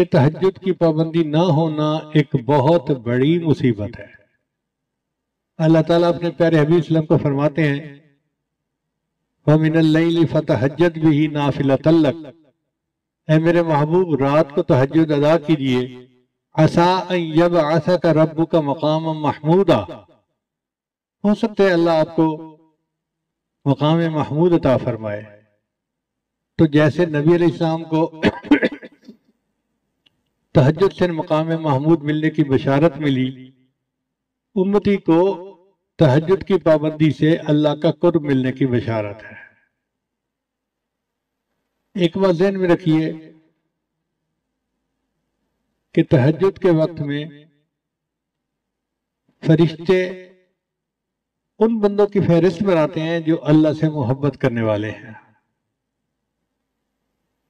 کہ تہجد کی پابندی نہ ہونا ایک بہت بڑی مصیبت ہے۔ اللہ تعالیٰ اپنے پیارے حبیب صلی اللہ علیہ وسلم کو فرماتے ہیں وَمِنَ اللَّيْلِ فَتَہَجَّدْ بِهِ نَافِلَةً لَكَ، اے میرے محبوب رات کو تہجد ادا کیجئے، عَسَىٰ أَن يَبْعَثَكَ رَبُّكَ مَقَامًا مَحْمُودًا، ہو سکتا ہے اللہ آپ کو مقام محمود عطا فرمائے۔ تو جیسے نبی علیہ السلام کو تہجد سے مقام محمود ملنے کی بشارت ملی، امتی کو تہجد کی پابندی سے اللہ کا قرب ملنے کی بشارت ہے۔ ایک بات ذہن میں رکھیے کہ تہجد کے وقت میں فرشتے ان بندوں کی فہرست بناتے ہیں جو اللہ سے محبت کرنے والے ہیں۔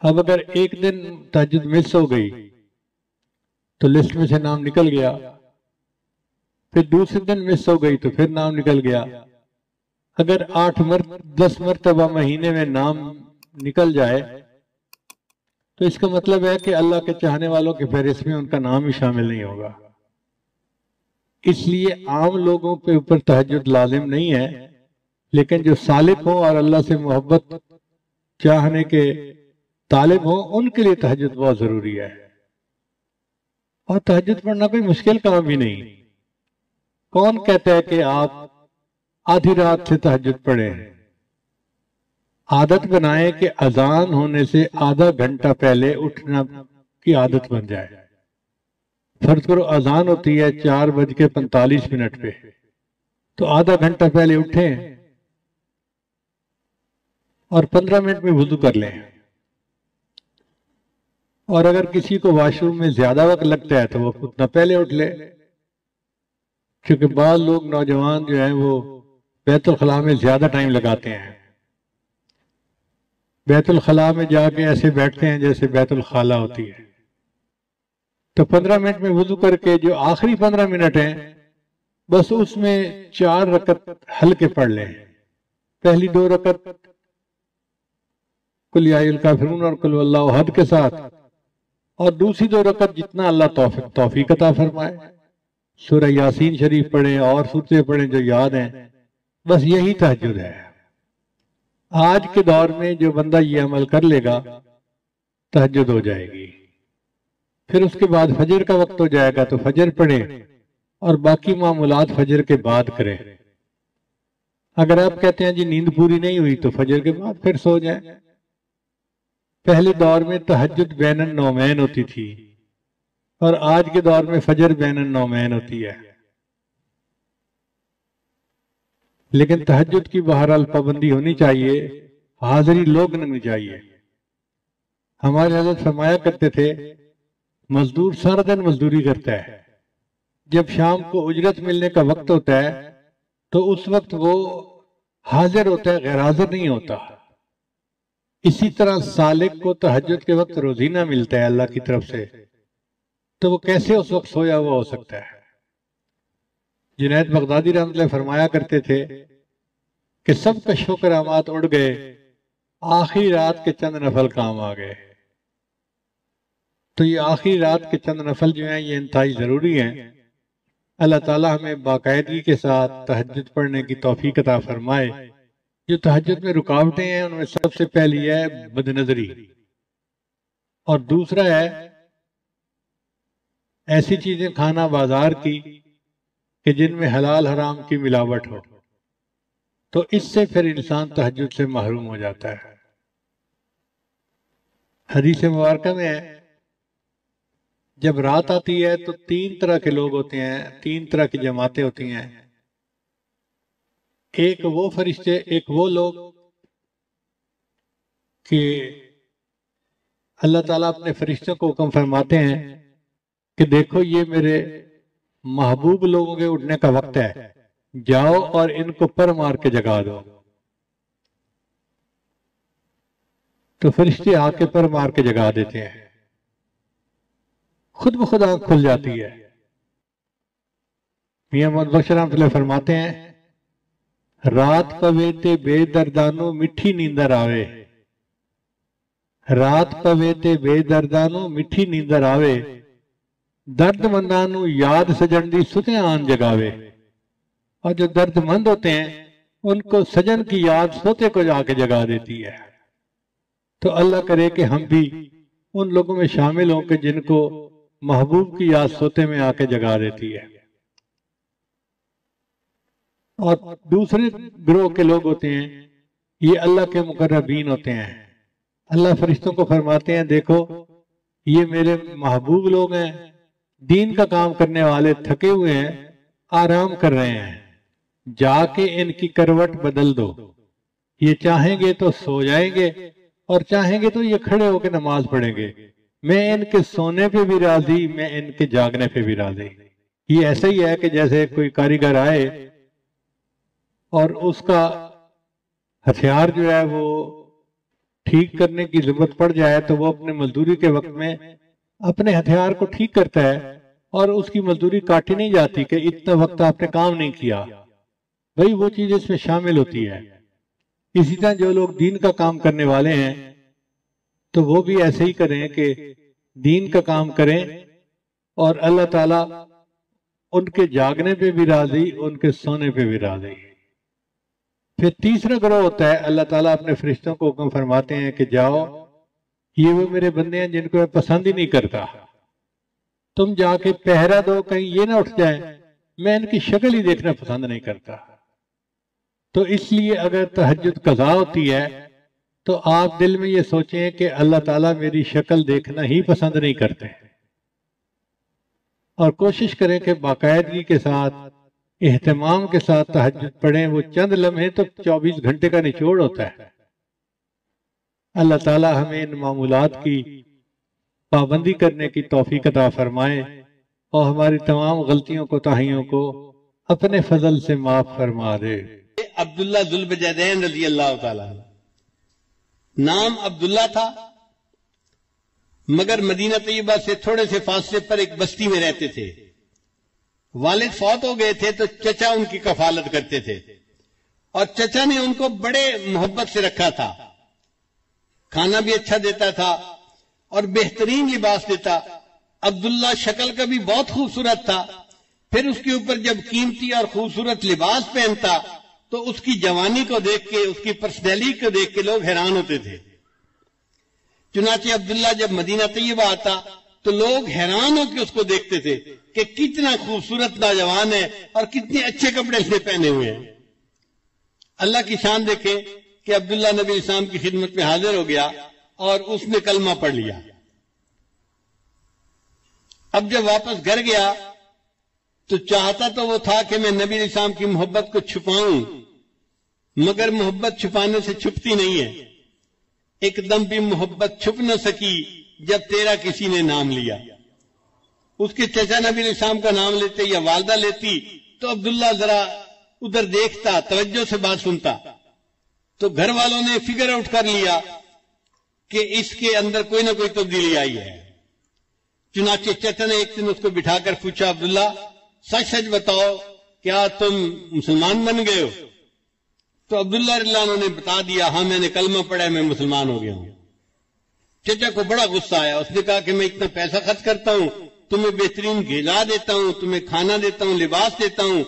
اب اگر ایک دن تہجد مس ہو گئی تو لسٹ میں سے نام نکل گیا، پھر دوسرے دن مس ہو گئی تو پھر نام نکل گیا۔ اگر 10 مرتبہ مہینے میں نام نکل جائے تو اس کا مطلب ہے کہ اللہ کے چاہنے والوں کی فہرست میں ان کا نام ہی شامل نہیں ہوگا۔ اس لیے عام لوگوں کے اوپر تہجد لازم نہیں ہے، لیکن جو سالک ہوں اور اللہ سے محبت چاہنے کے طالب ہوں ان کے لیے تہجد بہت ضروری ہے۔ اور تہجد پڑھنا کوئی مشکل کام بھی نہیں۔ کون کہتا ہے کہ آپ آدھی رات سے تہجد پڑھیں؟ عادت بنائیں کہ اذان ہونے سے آدھا گھنٹہ پہلے اٹھنا کی عادت بن جائے۔ فرض کرو اذان ہوتی ہے 4:45 پہ، تو آدھا گھنٹہ پہلے اٹھیں اور 15 منٹ میں وضو کر لیں۔ اور اگر کسی کو واش روم میں زیادہ وقت لگتا ہے تو وہ اتنا پہلے اٹھ لے، کیونکہ بعض لوگ نوجوان جو ہیں وہ بیت الخلاء میں زیادہ ٹائم لگاتے ہیں۔ بیت الخلاء میں جا کے ایسے بیٹھتے ہیں جیسے بیت الخلا ہوتی ہے۔ تو 15 منٹ میں وضو کر کے جو آخری 15 منٹ ہیں بس اس میں 4 رکعت ہلکے پڑھ لیں۔ پہلی 2 رکعت قل یا ایھا الکافرون اور قل واللہ احد کے ساتھ، اور دوسری 2 رکعت جتنا اللہ توفیق عطا فرمائے۔ سورہ یاسین شریف پڑھیں اور سورتیں پڑھیں جو یاد ہیں، بس یہی تہجد ہے۔ آج کے دور میں جو بندہ یہ عمل کر لے گا تہجد ہو جائے گی۔ پھر اس کے بعد فجر کا وقت ہو جائے گا تو فجر پڑھیں اور باقی معمولات فجر کے بعد کریں۔ اگر آپ کہتے ہیں جی نیند پوری نہیں ہوئی تو فجر کے بعد پھر سو جائیں۔ پہلے دور میں تہجد بین النومین ہوتی تھی اور آج کے دور میں فجر بین النومین ہوتی ہے۔ لیکن تہجد کی بہرحال پابندی ہونی چاہیے، حاضری لوگ نہیں چاہیے۔ ہمارے حضرت فرمایا کرتے تھے مزدور سارا دن مزدوری کرتا ہے، جب شام کو اجرت ملنے کا وقت ہوتا ہے تو اس وقت وہ حاضر ہوتا ہے، غیر حاضر نہیں ہوتا۔ اسی طرح سالک کو تہجد کے وقت روزینہ ملتا ہے اللہ کی طرف سے، تو وہ کیسے اس وقت سویا ہوا ہو سکتا ہے؟ جنید بغدادی رحمۃ اللہ فرمایا کرتے تھے کہ سب کا شکر آمات اڑ گئے، آخری رات کے چند نفل کام آ گئے۔ تو یہ آخری رات کے چند نفل جو ہیں یہ انتہائی ضروری ہیں۔ اللہ تعالی ہمیں باقاعدگی کے ساتھ تہجد پڑھنے کی توفیق عطا فرمائے۔ جو تہجد میں رکاوٹیں ہیں ان میں سب سے پہلی ہے بد نظری، اور دوسرا ہے ایسی چیزیں کھانا بازار کی کہ جن میں حلال حرام کی ملاوٹ ہو، تو اس سے پھر انسان تہجد سے محروم ہو جاتا ہے۔ حدیث مبارکہ میں ہے جب رات آتی ہے تو 3 طرح کے لوگ ہوتے ہیں، 3 طرح کی جماعتیں ہوتی ہیں۔ ایک وہ فرشتے، ایک وہ لوگ کہ اللہ تعالیٰ اپنے فرشتوں کو حکم فرماتے ہیں کہ دیکھو یہ میرے محبوب لوگوں کے اٹھنے کا وقت ہے، جاؤ اور ان کو پر مار کے جگا دو۔ تو فرشتے آ کے پر مار کے جگا دیتے ہیں، خود بخود آنکھ کھل جاتی ہے۔ میاں محمد بخش رحمۃ اللہ فرماتے ہیں رات پوے تے بے دردانو مٹھی نیندر آوے، رات پوے تے بے دردانو مٹھی نیندر آوے، درد مندانو یاد سجن دی ستیاں آن جگاوے۔ اور جو درد مند ہوتے ہیں ان کو سجن کی یاد سوتے کو جا کے جگا دیتی ہے۔ تو اللہ کرے کہ ہم بھی ان لوگوں میں شامل ہوں کہ جن کو محبوب کی یاد سوتے میں آ کے جگا دیتی ہے۔ اور دوسرے گروہ کے لوگ ہوتے ہیں، یہ اللہ کے مقربین ہوتے ہیں۔ اللہ فرشتوں کو فرماتے ہیں دیکھو یہ میرے محبوب لوگ ہیں، دین کا کام کرنے والے تھکے ہوئے ہیں، آرام کر رہے ہیں، جا کے ان کی کروٹ بدل دو۔ یہ چاہیں گے تو سو جائیں گے اور چاہیں گے تو یہ کھڑے ہو کے نماز پڑھیں گے۔ میں ان کے سونے پہ بھی راضی، میں ان کے جاگنے پہ بھی راضی۔ یہ ایسا ہی ہے کہ جیسے کوئی کاریگر آئے اور اس کا ہتھیار جو ہے وہ ٹھیک کرنے کی ضرورت پڑ جائے تو وہ اپنے مزدوری کے وقت میں اپنے ہتھیار کو ٹھیک کرتا ہے اور اس کی مزدوری کاٹی نہیں جاتی کہ اتنا وقت آپ نے کام نہیں کیا، بھئی وہ چیز اس میں شامل ہوتی ہے۔ اسی طرح جو لوگ دین کا کام کرنے والے ہیں تو وہ بھی ایسے ہی کریں کہ دین کا کام کریں اور اللہ تعالیٰ ان کے جاگنے پہ بھی راضی، ان کے سونے پہ بھی راضی۔ پھر تیسرا گروہ ہوتا ہے، اللہ تعالیٰ اپنے فرشتوں کو حکم فرماتے ہیں کہ جاؤ، یہ وہ میرے بندے ہیں جن کو میں پسند ہی نہیں کرتا، تم جا کے پہرا دو کہیں یہ نہ اٹھ جائیں، میں ان کی شکل ہی دیکھنا پسند نہیں کرتا۔ تو اس لیے اگر تہجد قضا ہوتی ہے تو آپ دل میں یہ سوچیں کہ اللہ تعالیٰ میری شکل دیکھنا ہی پسند نہیں کرتے، اور کوشش کریں کہ باقاعدگی کے ساتھ اہتمام کے ساتھ تہجد پڑھیں۔ وہ چند لمحے تو 24 گھنٹے کا نچوڑ ہوتا ہے۔ اللہ تعالیٰ ہمیں ان معمولات کی پابندی کرنے کی توفیق عطا فرمائے اور ہماری تمام غلطیوں کوتاہیوں کو اپنے فضل سے معاف فرما دے۔ عبداللہ ذوالبجدین رضی اللہ تعالیٰ نام عبداللہ تھا، مگر مدینہ طیبہ سے تھوڑے سے فاصلے پر ایک بستی میں رہتے تھے۔ والد فوت ہو گئے تھے تو چچا ان کی کفالت کرتے تھے، اور چچا نے ان کو بڑے محبت سے رکھا تھا، کھانا بھی اچھا دیتا تھا اور بہترین لباس دیتا۔ عبداللہ شکل کا بھی بہت خوبصورت تھا، پھر اس کے اوپر جب قیمتی اور خوبصورت لباس پہنتا تو اس کی جوانی کو دیکھ کے، اس کی پرسنالٹی کو دیکھ کے لوگ حیران ہوتے تھے۔ چنانچہ عبداللہ جب مدینہ طیبہ آتا تو لوگ حیران ہو کے اس کو دیکھتے تھے کہ کتنا خوبصورت نوجوان ہے اور کتنے اچھے کپڑے اس نے پہنے ہوئے ہیں۔ اللہ کی شان دیکھیں کہ عبداللہ نبی اسلام کی خدمت میں حاضر ہو گیا اور اس نے کلمہ پڑھ لیا۔ اب جب واپس گھر گیا تو چاہتا تو وہ تھا کہ میں نبی اسلام کی محبت کو چھپاؤں، مگر محبت چھپانے سے چھپتی نہیں ہے۔ ایک دم بھی محبت چھپ نہ سکی جب تیرا کسی نے نام لیا۔ اس کے چچا نبی اسلام کا نام لیتے یا والدہ لیتی تو عبداللہ ذرا ادھر دیکھتا، توجہ سے بات سنتا، تو گھر والوں نے فگر آؤٹ کر لیا کہ اس کے اندر کوئی نہ کوئی تبدیلی آئی ہے۔ چنانچہ چچا نے ایک دن اس کو بٹھا کر پوچھا، عبداللہ سچ سچ بتاؤ کیا تم مسلمان بن گئے ہو؟ تو عبداللہ رضی اللہ عنہ نے بتا دیا، ہاں میں نے کلمہ پڑھا ہے، میں مسلمان ہو گیا ہوں۔ چچا کو بڑا غصہ آیا، اس نے کہا کہ میں اتنا پیسہ خرچ کرتا ہوں، تمہیں بہترین غذا دیتا ہوں، تمہیں کھانا دیتا ہوں، لباس دیتا ہوں،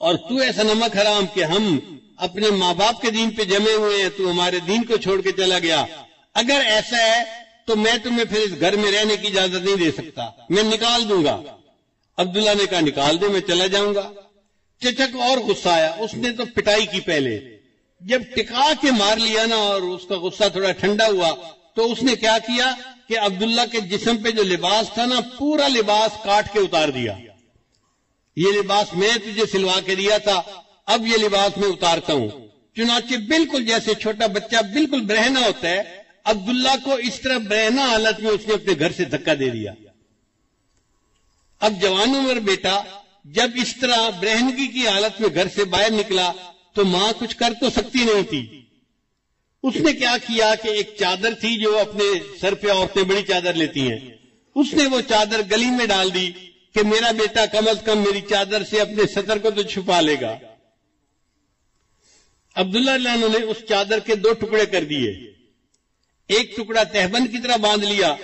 اور تو ایسا نمک حرام کہ ہم اپنے ماں باپ کے دین پہ جمے ہوئے ہیں، تو ہمارے دین کو چھوڑ کے چلا گیا۔ اگر ایسا ہے تو میں تمہیں پھر اس گھر میں رہنے کی اجازت نہیں دے سکتا، میں نکال دوں گا۔ عبداللہ نے کہا نکال دے، میں چلا جاؤں گا۔ چچا کو اور غصہ آیا، اس نے تو پٹائی کی پہلے، جب ٹکا کے مار لیا نا اور اس کا غصہ تھوڑا ٹھنڈا ہوا تو اس نے کیا کیا کہ عبداللہ کے جسم پہ جو لباس تھا نا، پورا لباس کاٹ کے اتار دیا۔ یہ لباس میں تجھے سلوا کے دیا تھا، اب یہ لباس میں اتارتا ہوں۔ چنانچہ بالکل جیسے چھوٹا بچہ بالکل برہنہ ہوتا ہے، عبداللہ کو اس طرح برہنہ حالت میں اس نے اپنے گھر سے دھکا دے دیا۔ اب جوان عمر بیٹا جب اس طرح برہنگی کی حالت میں گھر سے باہر نکلا تو ماں کچھ کر تو سکتی نہیں تھی۔ اس نے کیا کیا کہ ایک چادر تھی جو اپنے سر پہ عورتیں بڑی چادر لیتی ہیں، اس نے وہ چادر گلی میں ڈال دی کہ میرا بیٹا کم از کم میری چادر سے اپنے سطر کو تو چھپا لے گا۔ عبداللہ نے اس چادر کے 2 ٹکڑے کر دیے، ایک ٹکڑا تہبند کی طرح باندھ لیا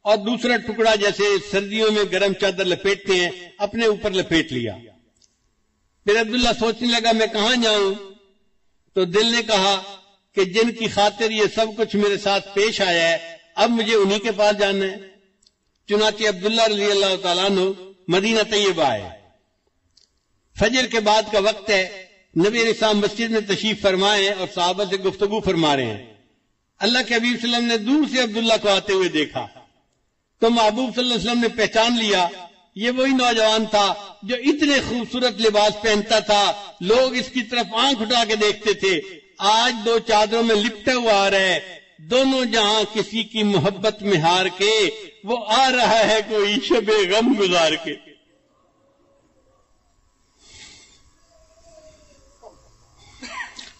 اور دوسرا ٹکڑا جیسے سردیوں میں گرم چادر لپیٹتے ہیں اپنے اوپر لپیٹ لیا۔ پھر عبداللہ سوچنے لگا میں کہاں جاؤں؟ تو دل نے کہا کہ جن کی خاطر یہ سب کچھ میرے ساتھ پیش آیا ہے اب مجھے انہی کے پاس جانا ہے۔ چنانچہ عبداللہ رضی اللہ تعالیٰ عنہ مدینہ طیبہ آئے۔ فجر کے بعد کا وقت ہے، نبی علیہ السلام مسجد میں تشریف فرمائے اور صحابہ سے گفتگو فرما رہے ہیں۔ اللہ کے حبیب صلی اللہ علیہ وسلم نے دور سے عبداللہ کو آتے ہوئے دیکھا تو محبوب صلی اللہ علیہ وسلم نے پہچان لیا یہ وہی نوجوان تھا جو اتنے خوبصورت لباس پہنتا تھا، لوگ اس کی طرف آنکھ اٹھا کے دیکھتے تھے۔ آج دو چادروں میں لپٹا ہوا آ رہا ہے، دونوں جہاں کسی کی محبت میں ہار کے وہ آ رہا ہے کوئی شب غم گزار کے۔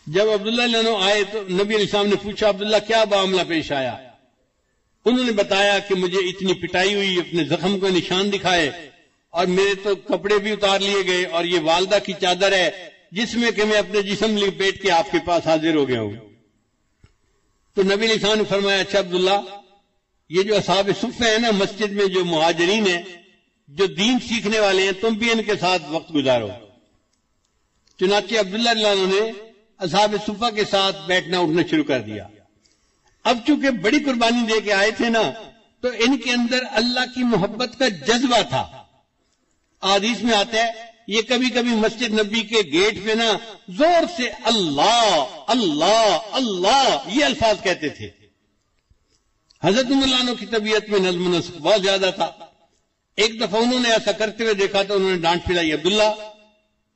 جب عبداللہ عنہ آئے تو نبی علیہ السلام نے پوچھا عبداللہ کیا معاملہ پیش آیا؟ انہوں نے بتایا کہ مجھے اتنی پٹائی ہوئی، اپنے زخم کو نشان دکھائے اور میرے تو کپڑے بھی اتار لیے گئے اور یہ والدہ کی چادر ہے جس میں کہ میں اپنے جسم لپیٹ کے آپ کے پاس حاضر ہو گیا ہوں۔ تو نبی علیہ السلام نے فرمایا اچھا عبداللہ یہ جو اصحاب صفہ ہیں نا مسجد میں جو مہاجرین ہیں جو دین سیکھنے والے ہیں تم بھی ان کے ساتھ وقت گزارو۔ چنانچہ عبداللہ رضی اللہ عنہ نے اصحاب صفہ کے ساتھ بیٹھنا اٹھنا شروع کر دیا۔ اب چونکہ بڑی قربانی دے کے آئے تھے نا تو ان کے اندر اللہ کی محبت کا جذبہ تھا۔ حدیث میں آتا ہے یہ کبھی کبھی مسجد نبی کے گیٹ پہ نا زور سے اللہ اللہ اللہ یہ الفاظ کہتے تھے۔ حضرت عمر عنہ کی طبیعت میں نظم و نسق بہت زیادہ تھا۔ ایک دفعہ انہوں نے ایسا کرتے ہوئے دیکھا تو انہوں نے ڈانٹ پھرائی عبداللہ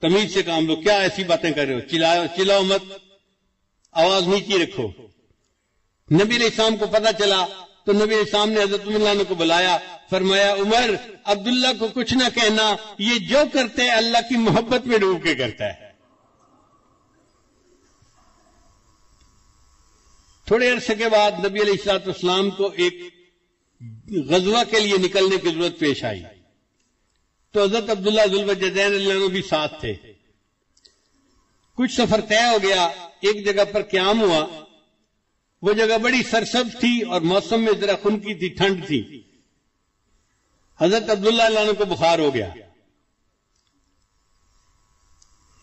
تمیز سے کام لو، کیا ایسی باتیں کر رہے ہو، چلاؤ مت، آواز نیچی رکھو۔ نبی علیہ السلام کو پتا چلا تو نبی علیہ السلام نے حضرت عمر عنہ کو بلایا، فرمایا عمر عبداللہ کو کچھ نہ کہنا، یہ جو کرتے ہے اللہ کی محبت میں ڈوب کے کرتا ہے۔ تھوڑے عرصے کے بعد نبی علیہ السلام کو ایک غزوہ کے لیے نکلنے کی ضرورت پیش آئی تو حضرت عبداللہ ذوالوجہین رضی اللہ عنہ بھی ساتھ تھے۔ کچھ سفر طے ہو گیا، ایک جگہ پر قیام ہوا، وہ جگہ بڑی سرسبز تھی اور موسم میں ذرا خنکی تھی، ٹھنڈ تھی۔ حضرت عبداللہ عنہ کو بخار ہو گیا۔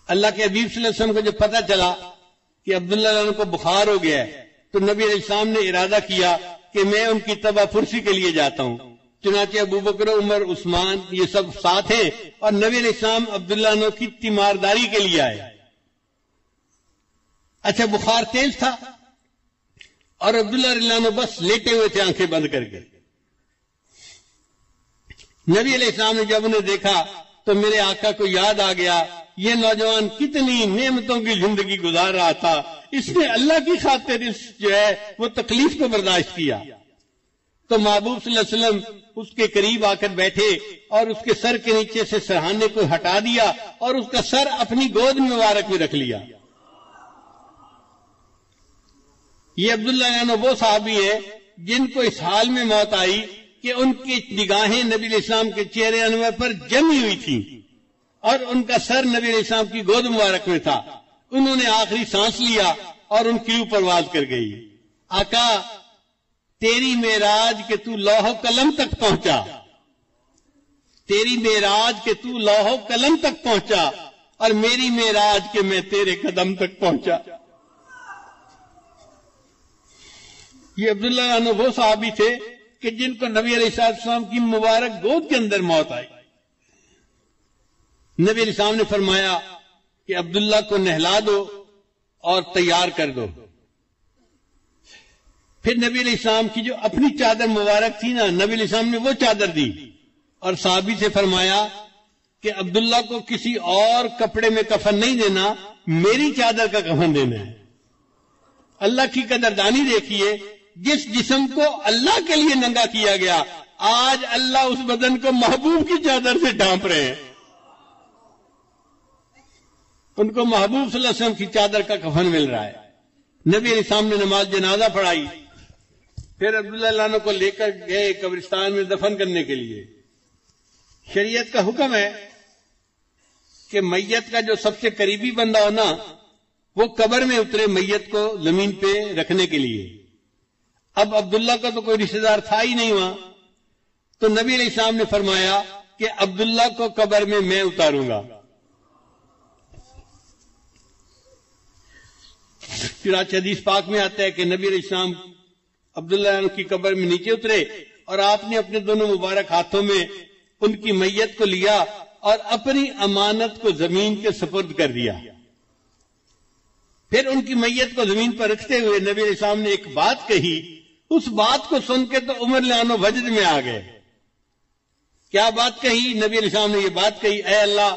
اللہ کے حبیب صلی اللہ علیہ وسلم کو جب پتا چلا کہ عبداللہ عنہ کو بخار ہو گیا ہے تو نبی علیہ السلام نے ارادہ کیا کہ میں ان کی تباہ پرسی کے لیے جاتا ہوں۔ چنانچہ ابو بکر عمر عثمان یہ سب ساتھ ہیں اور نبی علیہ السلام عبداللہ عنہ کی تیمارداری کے لیے آئے۔ اچھا بخار تیز تھا اور عبداللہ رضی اللہ عنہ بس لیٹے ہوئے تھے آنکھیں بند کر کے۔ نبی علیہ السلام نے جب انہیں دیکھا تو میرے آقا کو یاد آ گیا یہ نوجوان کتنی نعمتوں کی زندگی گزار رہا تھا، اس نے اللہ کی خاطر اس جو ہے وہ تکلیف کو برداشت کیا۔ تو محبوب صلی اللہ علیہ وسلم اس کے قریب آ کر بیٹھے اور اس کے سر کے نیچے سے سرہانے کو ہٹا دیا اور اس کا سر اپنی گود مبارک میں رکھ لیا۔ یہ عبداللہ عنہ وہ صحابی ہیں جن کو اس حال میں موت آئی کہ ان کی نگاہیں نبی علیہ السلام کے چہرے انور پر جمی ہوئی تھیں اور ان کا سر نبی علیہ السلام کی گود مبارک میں تھا۔ انہوں نے آخری سانس لیا اور ان کی پرواز کر گئی۔ آقا تیری معراج کہ تو لوح و قلم تک پہنچا، تیری معراج کہ تو لوح و قلم تک پہنچا اور میری معراج کہ میں تیرے قدم تک پہنچا۔ یہ عبداللہ عنہ وہ صحابی تھے کہ جن کو نبی علیہ السلام کی مبارک گود کے اندر موت آئی۔ نبی علیہ السلام نے فرمایا کہ عبداللہ کو نہلا دو اور تیار کر دو۔ پھر نبی علیہ السلام کی جو اپنی چادر مبارک تھی نا نبی علیہ السلام نے وہ چادر دی اور صحابی سے فرمایا کہ عبداللہ کو کسی اور کپڑے میں کفن نہیں دینا، میری چادر کا کفن دینا ہے۔ اللہ کی قدردانی دیکھیے، جس جسم کو اللہ کے لیے ننگا کیا گیا آج اللہ اس بدن کو محبوب کی چادر سے ڈھانپ رہے ہیں۔ ان کو محبوب صلی اللہ علیہ وسلم کی چادر کا کفن مل رہا ہے۔ نبی علیہ السلام نے نماز جنازہ پڑھائی، پھر عبداللہ عنہ کو لے کر گئے قبرستان میں دفن کرنے کے لیے۔ شریعت کا حکم ہے کہ میت کا جو سب سے قریبی بندہ ہونا وہ قبر میں اترے میت کو زمین پہ رکھنے کے لیے۔ اب عبداللہ کا تو کوئی رشتہ دار تھا ہی نہیں وہاں، تو نبی علیہ السلام نے فرمایا کہ عبداللہ کو قبر میں اتاروں گا۔ چنانچہ حدیث پاک میں آتا ہے کہ نبی علیہ السلام عبداللہ عنہ کی قبر میں نیچے اترے اور آپ نے اپنے دونوں مبارک ہاتھوں میں ان کی میت کو لیا اور اپنی امانت کو زمین کے سپرد کر دیا۔ پھر ان کی میت کو زمین پر رکھتے ہوئے نبی علیہ السلام نے ایک بات کہی، اس بات کو سن کے تو عمر لانو وجد میں آ گئے۔ کیا بات کہی؟ نبی علیہ السلام نے یہ بات کہی، اے اللہ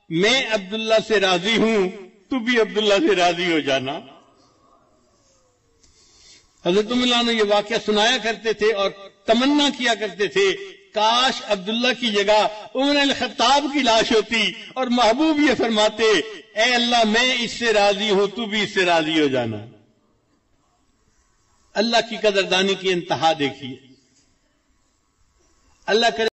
میں عبداللہ سے راضی ہوں، تو بھی عبداللہ سے راضی ہو جانا۔ حضرت عمر لانو یہ واقعہ سنایا کرتے تھے اور تمنا کیا کرتے تھے کاش عبداللہ کی جگہ عمر الخطاب کی لاش ہوتی اور محبوب یہ فرماتے اے اللہ میں اس سے راضی ہوں، تو بھی اس سے راضی ہو جانا۔ اللہ کی قدردانی کی انتہا دیکھیے۔ اللہ کرے